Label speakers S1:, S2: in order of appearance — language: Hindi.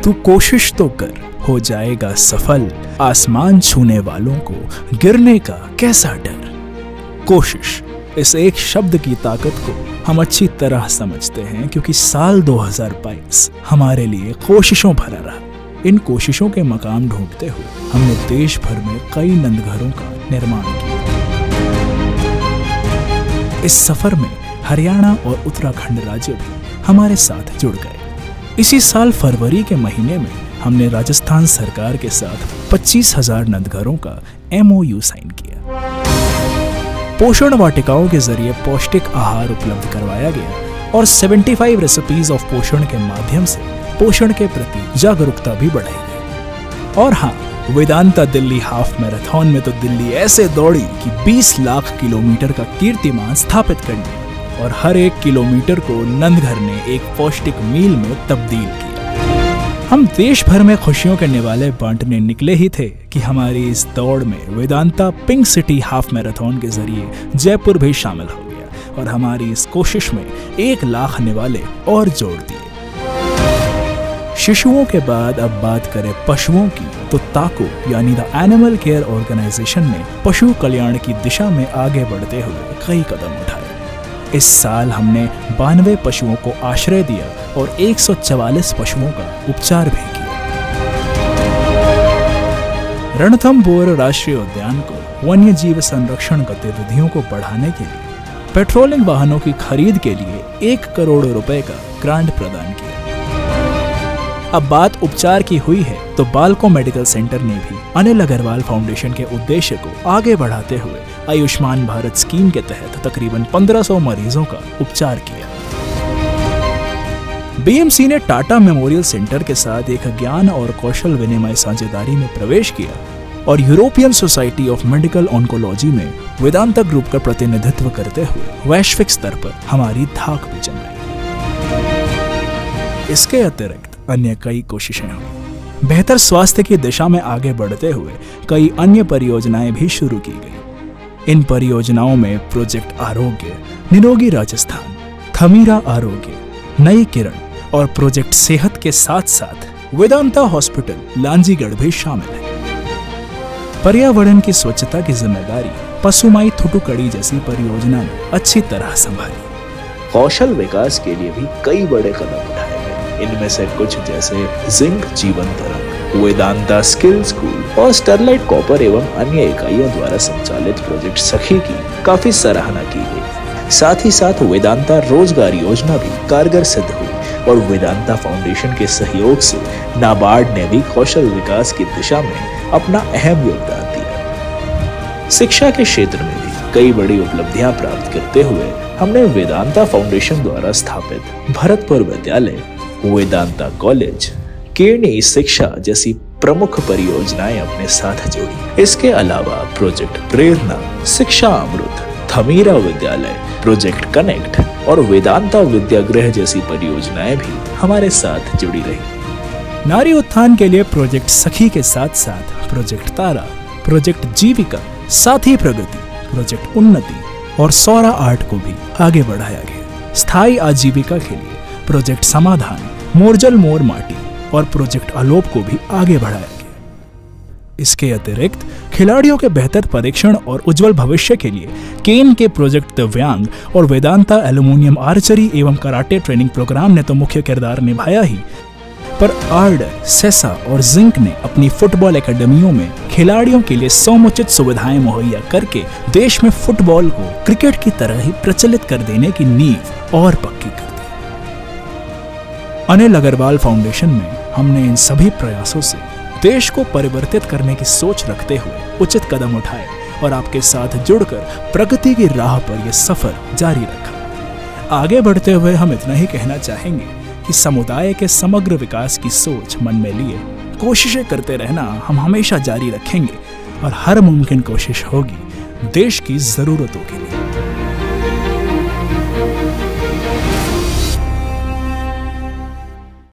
S1: तू कोशिश तो कर, हो जाएगा सफल। आसमान छूने वालों को गिरने का कैसा डर। कोशिश, इस एक शब्द की ताकत को हम अच्छी तरह समझते हैं, क्योंकि साल 2022 हमारे लिए कोशिशों भरा रहा। इन कोशिशों के मकाम ढूंढते हुए हमने देश भर में कई नंदघरों का निर्माण किया। इस सफर में हरियाणा और उत्तराखंड राज्य भी हमारे साथ जुड़ गए। इसी साल फरवरी के महीने में हमने राजस्थान सरकार के साथ 25,000 नंदघरों का MOU साइन किया। पोषण वाटिकाओं के जरिए पौष्टिक आहार उपलब्ध करवाया गया और 75 रेसिपीज ऑफ पोषण के माध्यम से पोषण के प्रति जागरूकता भी बढ़ाई गई। और हाँ, वेदांता दिल्ली हाफ मैराथन में तो दिल्ली ऐसे दौड़ी कि 20 लाख किलोमीटर का कीर्तिमान स्थापित कर दिया और हर एक किलोमीटर को नंदघर ने एक पौष्टिक मील में तब्दील किया। हम देश भर में खुशियों के निवाले बांटने निकले ही थे कि हमारी इस दौड़ में Vedanta pink city half marathon के जरिए जयपुर भी शामिल हो गया और हमारी इस कोशिश में 1 लाख निवाले और जोड़ दिए। शिशुओं के बाद अब बात करें पशुओं की, तो ताको यानी द एनिमल केयर ऑर्गेनाइजेशन ने पशु कल्याण की दिशा में आगे बढ़ते हुए कई कदम उठाए। इस साल हमने 92 पशुओं को आश्रय दिया और 144 पशुओं का उपचार भी किया। रणथंभौर राष्ट्रीय उद्यान को वन्य जीव संरक्षण गतिविधियों को बढ़ाने के लिए पेट्रोलिंग वाहनों की खरीद के लिए 1 करोड़ रुपए का ग्रांट प्रदान किया। अब बात उपचार की हुई है, तो बालको मेडिकल सेंटर ने भी अनिल अग्रवाल फाउंडेशन के उद्देश्य को आगे बढ़ाते हुए आयुष्मान भारत स्कीम के तहत तकरीबन 1500 मरीजों का उपचार किया। BMC ने टाटा मेमोरियल सेंटर के साथ एक ज्ञान और कौशल विनिमय साझेदारी में प्रवेश किया और European society of medical oncology में वेदांता ग्रुप का प्रतिनिधित्व करते हुए वैश्विक स्तर पर हमारी धाक भी जमाई। इसके अतिरिक्त अन्य कई कोशिशें हुई। बेहतर स्वास्थ्य की दिशा में आगे बढ़ते हुए कई अन्य परियोजनाएं भी शुरू की गई। इन परियोजनाओं में प्रोजेक्ट आरोग्य, निरोगी राजस्थान, थमीरा आरोग्य, नई किरण और प्रोजेक्ट सेहत के साथ साथ वेदांता हॉस्पिटल लांजीगढ़ भी शामिल है। पर्यावरण की स्वच्छता की जिम्मेदारी पसुमाई थुटुकड़ी जैसी परियोजना ने अच्छी तरह संभाली।
S2: कौशल विकास के लिए भी कई बड़े कदम उठाए गए। इनमें से कुछ जैसे जिंक जीवन तरंग, वेदांता स्किल स्कूल और स्टरलाइट कॉपर एवं अन्य इकाइयों द्वारा संचालित प्रोजेक्ट सखी की काफी सराहना की गई। साथ ही साथ वेदांता रोजगार योजना भी कारगर सिद्ध हुई और वेदांता फाउंडेशन के सहयोग से नाबार्ड ने भी कौशल विकास की दिशा में अपना अहम योगदान दिया। शिक्षा के क्षेत्र में भी कई बड़ी उपलब्धियां प्राप्त करते हुए हमने वेदांता फाउंडेशन द्वारा स्थापित भरतपुर विद्यालय, वेदांता कॉलेज, केरनी शिक्षा जैसी प्रमुख परियोजनाएं अपने साथ जोड़ी। इसके अलावा प्रोजेक्ट प्रेरणा, शिक्षा अमृत, थमीरा विद्यालय, प्रोजेक्ट कनेक्ट और वेदांता विद्यागृह जैसी परियोजनाएं भी हमारे साथ जुड़ी रही।
S1: नारी उत्थान के लिए प्रोजेक्ट सखी के साथ साथ प्रोजेक्ट तारा, प्रोजेक्ट जीविका, साथी प्रगति, प्रोजेक्ट उन्नति और सौरा आर्ट को भी आगे बढ़ाया गया। स्थायी आजीविका के लिए प्रोजेक्ट समाधान, मोरजल मोर माटी और प्रोजेक्ट आलोप को भी आगे बढ़ाया गया। इसके अतिरिक्त खिलाड़ियों के बेहतर परीक्षण और उज्जवल भविष्य के लिए केन के प्रोजेक्ट दिव्यांग और वेदांता एल्यूमिनियम आर्चरी एवं कराटे ट्रेनिंग प्रोग्राम ने तो मुख्य किरदार निभाया ही, पर आर्डर, सेसा और जिंक ने अपनी फुटबॉल एकेडमियों में खिलाड़ियों के लिए समुचित सुविधाएं मुहैया करके देश में फुटबॉल को क्रिकेट की तरह ही प्रचलित कर देने की नींव और पक्की कर दी। अनिल अग्रवाल फाउंडेशन में हमने इन सभी प्रयासों से देश को परिवर्तित करने की सोच रखते हुए उचित कदम उठाए और आपके साथ जुड़कर प्रगति की राह पर यह सफर जारी रखा। आगे बढ़ते हुए हम इतना ही कहना चाहेंगे कि समुदाय के समग्र विकास की सोच मन में लिए कोशिशें करते रहना हम हमेशा जारी रखेंगे और हर मुमकिन कोशिश होगी देश की जरूरतों के लिए।